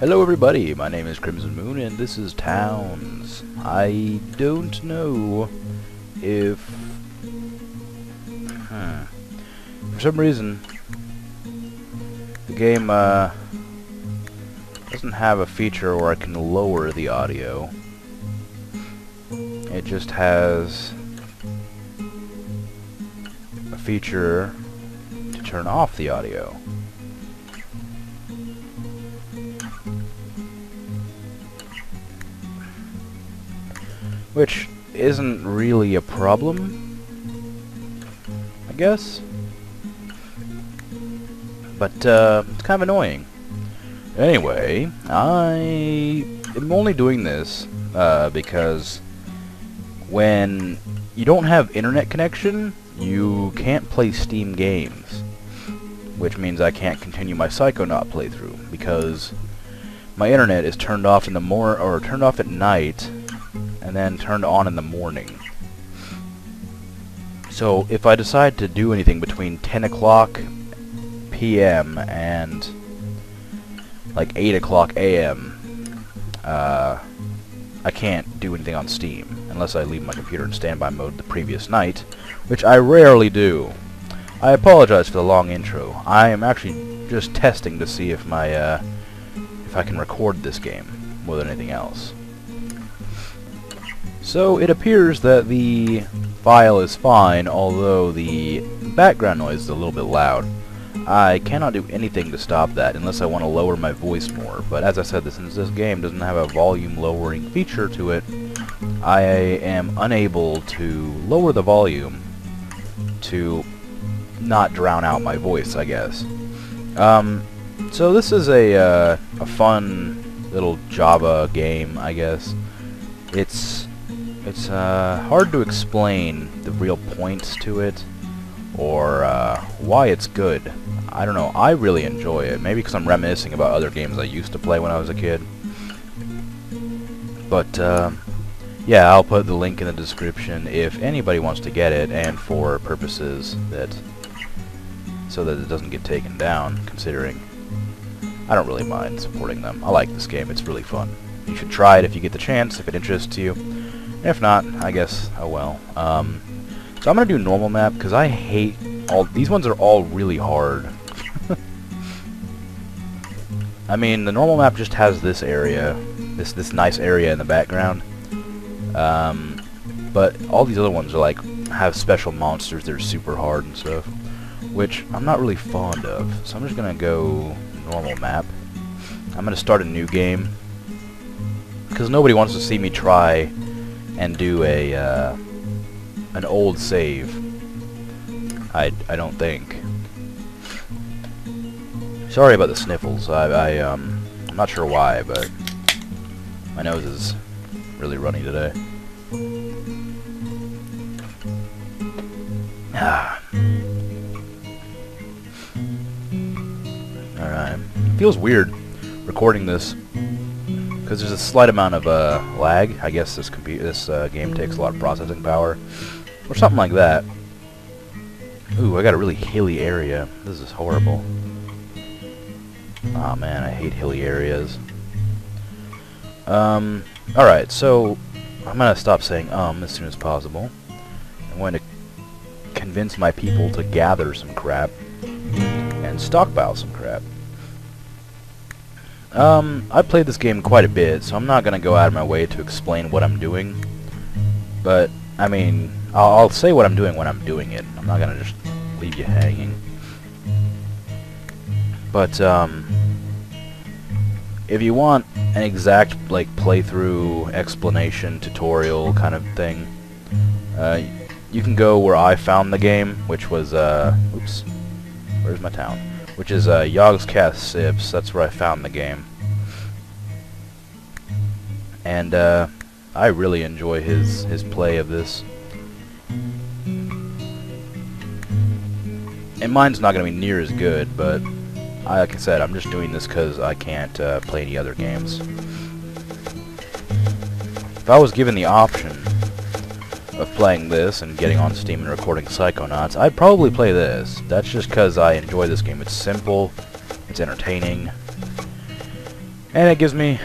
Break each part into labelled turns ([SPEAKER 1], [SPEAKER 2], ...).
[SPEAKER 1] Hello everybody, my name is Crimson Moon and this is Towns. I don't know if... For some reason, the game doesn't have a feature where I can lower the audio. It just has a feature to turn off the audio. Which isn't really a problem, I guess. But it's kind of annoying. Anyway, I am only doing this because when you don't have internet connection, you can't play Steam games. Which means I can't continue my Psychonaut playthrough because my internet is turned off in the turned off at night and then turned on in the morning. So if I decide to do anything between 10 o'clock p.m. and like 8 o'clock a.m., I can't do anything on Steam unless I leave my computer in standby mode the previous night, which I rarely do. I apologize for the long intro. I am actually just testing to see if my if I can record this game more than anything else. So it appears that the file is fine, although the background noise is a little bit loud. I cannot do anything to stop that unless I want to lower my voice more, but as I said, since this game doesn't have a volume lowering feature to it, I am unable to lower the volume to not drown out my voice, I guess. So this is a fun little Java game, I guess. It's hard to explain the real points to it, or why it's good. I don't know, I really enjoy it. Maybe because I'm reminiscing about other games I used to play when I was a kid. But, yeah, I'll put the link in the description if anybody wants to get it, and for purposes so that it doesn't get taken down, considering I don't really mind supporting them. I like this game, it's really fun. You should try it if you get the chance, if it interests you. If not, I guess, oh well. So I'm gonna do normal map, because I hate these ones are all really hard. I mean, the normal map just has this area, this nice area in the background. But all these other ones are like, have special monsters that are super hard and stuff, which I'm not really fond of. So I'm just gonna go normal map. I'm gonna start a new game, because nobody wants to see me try and do an old save. I don't think. Sorry about the sniffles. I'm not sure why, but my nose is really runny today. Alright. Feels weird recording this, because there's a slight amount of lag. I guess this game takes a lot of processing power, or something like that. Ooh, I got a really hilly area. This is horrible. Aw, man, I hate hilly areas. Alright, so I'm gonna stop saying as soon as possible. I'm going to convince my people to gather some crap and stockpile some crap. I played this game quite a bit, so I'm not gonna go out of my way to explain what I'm doing. But, I mean, I'll say what I'm doing when I'm doing it. I'm not gonna just leave you hanging. But, if you want an exact, like, playthrough, explanation, tutorial kind of thing, you can go where I found the game, which was, oops, where's my town? Which is, Yogscast Sips. That's where I found the game. And, I really enjoy his play of this. And mine's not going to be near as good, but like I said, I'm just doing this because I can't play any other games. If I was given the option of playing this and getting on Steam and recording Psychonauts, I'd probably play this. That's just because I enjoy this game. It's simple, it's entertaining, And it gives me,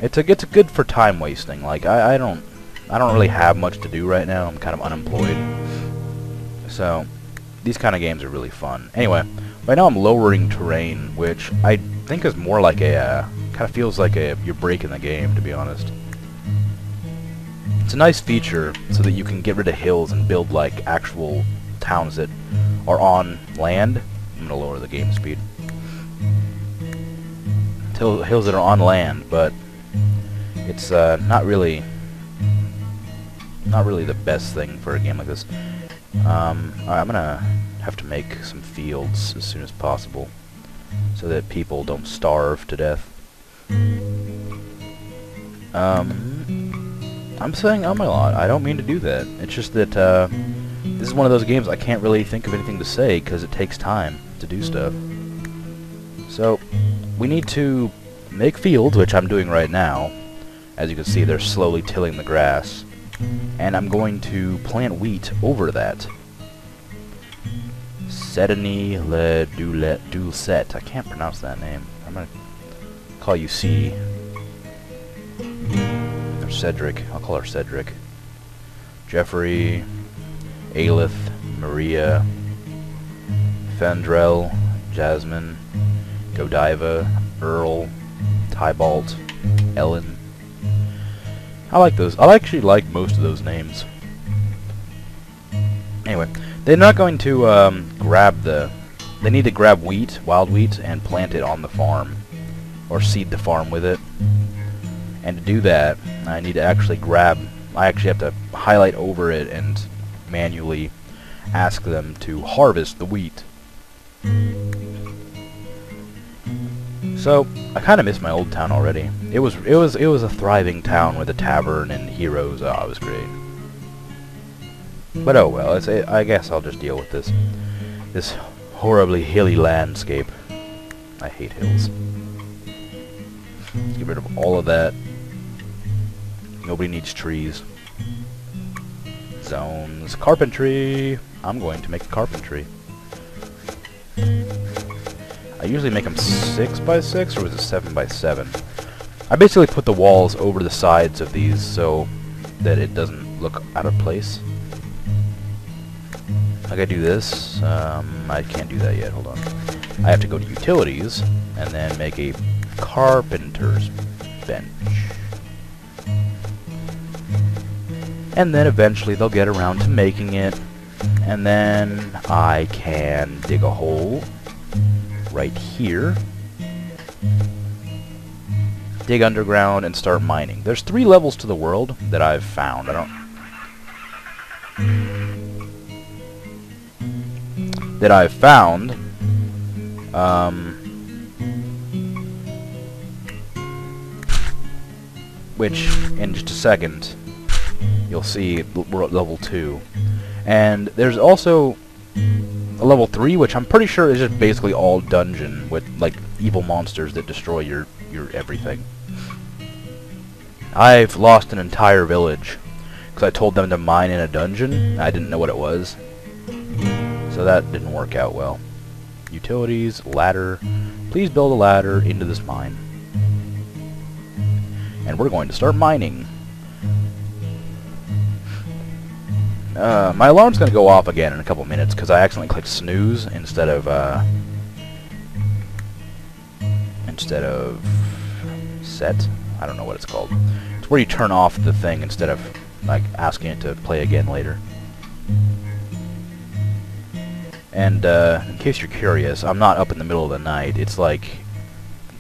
[SPEAKER 1] it's good for time wasting. Like I don't really have much to do right now. I'm kind of unemployed, so these kind of games are really fun. Anyway, right now I'm lowering terrain, which I think is more like a kind of feels like you're breaking the game, to be honest. It's a nice feature so that you can get rid of hills and build like actual towns that are on land. I'm gonna lower the game speed. Hills that are on land, but it's not really the best thing for a game like this. Alright, I'm gonna have to make some fields as soon as possible so that people don't starve to death. I'm saying a lot. I don't mean to do that. It's just that this is one of those games I can't really think of anything to say because it takes time to do stuff. So we need to make fields, which I'm doing right now. As you can see, they're slowly tilling the grass. And I'm going to plant wheat over that. Sedani le Dulcet. I can't pronounce that name. I'm going to call you C. Or Cedric. I'll call her Cedric. Jeffrey, Aelith, Maria, Fandrel, Jasmine, Godiva, Earl, Tybalt, Ellen. I like those. I actually like most of those names. Anyway, they're not going to they need to grab wheat, wild wheat, and plant it on the farm. Or seed the farm with it. And to do that, I need to actually I actually have to highlight over it and manually ask them to harvest the wheat. So I kind of miss my old town already. It was a thriving town with a tavern and heroes. Oh, it was great. But oh well. I guess I'll just deal with this horribly hilly landscape. I hate hills. Let's get rid of all of that. Nobody needs trees. Zones. Carpentry. I'm going to make the carpentry. I usually make them 6 by 6, or was it 7 by 7? I basically put the walls over the sides of these so that it doesn't look out of place. Like I do this. I can't do that yet. Hold on. I have to go to utilities and then make a carpenter's bench. And then eventually they'll get around to making it. And then I can dig a hole right here. Dig underground and start mining. There's 3 levels to the world that I've found. Which in just a second you'll see level 2. And there's also a level 3, which I'm pretty sure is just basically all dungeon with like evil monsters that destroy your everything. I've lost an entire village because I told them to mine in a dungeon. I didn't know what it was, so that didn't work out well. Utilities, ladder. Please build a ladder into this mine. And we're going to start mining. My alarm's going to go off again in a couple minutes because I accidentally clicked snooze instead of set. I don't know what it's called. It's where you turn off the thing instead of like asking it to play again later. And in case you're curious, I'm not up in the middle of the night. It's like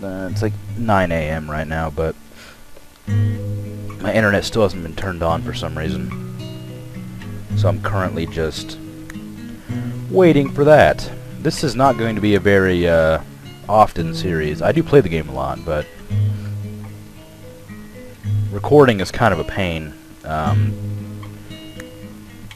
[SPEAKER 1] 9 a.m. right now, but my internet still hasn't been turned on for some reason. So I'm currently just waiting for that. This is not going to be a very often series. I do play the game a lot, but recording is kind of a pain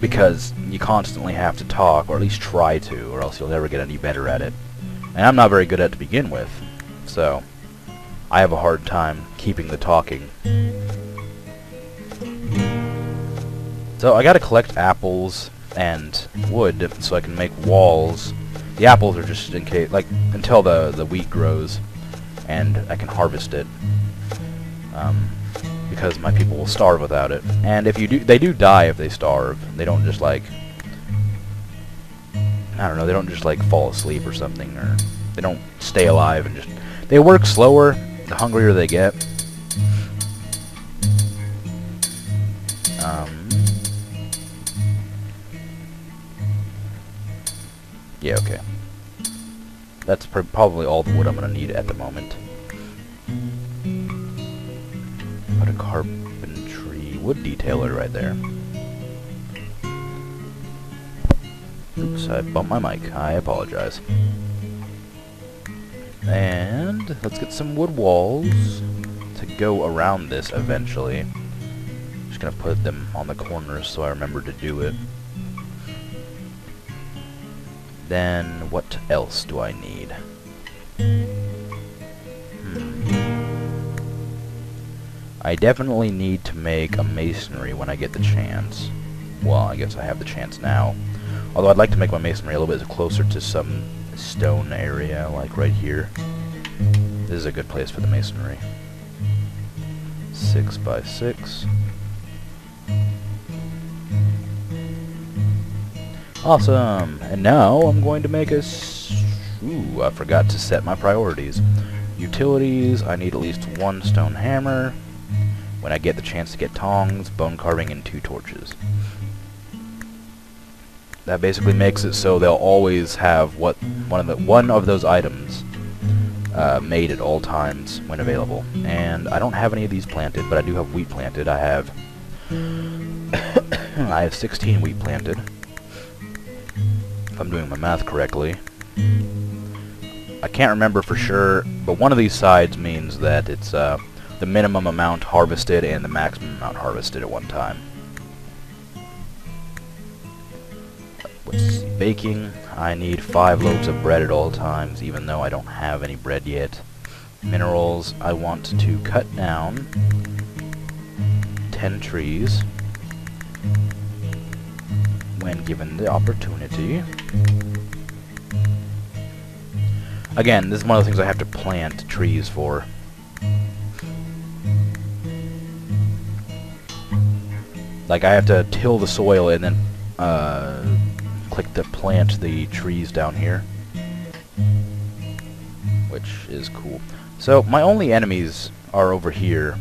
[SPEAKER 1] because you constantly have to talk, or at least try to, or else you'll never get any better at it. And I'm not very good at it to begin with, so I have a hard time keeping the talking. So I gotta collect apples and wood so I can make walls. The apples are just in case, like, until the wheat grows. and I can harvest it. Because my people will starve without it. And if you do, they do die if they starve. They don't just like, I don't know, they don't just like fall asleep or something, or they don't stay alive and just, they work slower the hungrier they get. Yeah, okay. That's probably all the wood I'm gonna need at the moment. Put a carpentry wood detailer right there. Oops, I bumped my mic. I apologize. And let's get some wood walls to go around this eventually. Just gonna put them on the corners so I remember to do it. Then what else do I need? I definitely need to make a masonry when I get the chance. Well, I guess I have the chance now. Although I'd like to make my masonry a little bit closer to some stone area, like right here. This is a good place for the masonry. 6 by 6. Awesome! And now I'm going to make a... Ooh, I forgot to set my priorities. Utilities, I need at least 1 stone hammer. When I get the chance to get tongs, bone carving, and 2 torches. That basically makes it so they'll always have one of those items made at all times when available. And I don't have any of these planted, but I do have wheat planted. I have I have 16 wheat planted, if I'm doing my math correctly. I can't remember for sure, but one of these sides means that it's the minimum amount harvested and the maximum amount harvested at one time. Let's see, baking. I need 5 loaves of bread at all times, even though I don't have any bread yet. Minerals, I want to cut down 10 trees when given the opportunity. Again, this is one of the things I have to plant trees for. Like, I have to till the soil and then click to plant the trees down here, which is cool. So my only enemies are over here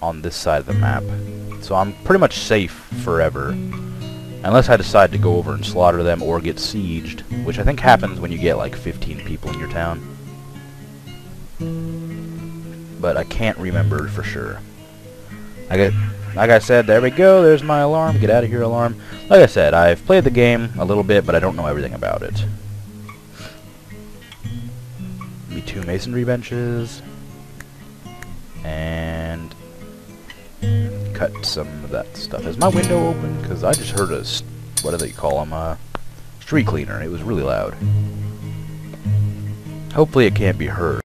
[SPEAKER 1] on this side of the map, so I'm pretty much safe forever, unless I decide to go over and slaughter them or get sieged, which I think happens when you get like 15 people in your town, but I can't remember for sure. Like I said, there we go, there's my alarm. Get out of here, alarm. Like I said, I've played the game a little bit, but I don't know everything about it. Maybe 2 masonry benches. And cut some of that stuff. Is my window open? Because I just heard a, what do they call them? Street cleaner. It was really loud. Hopefully it can't be heard.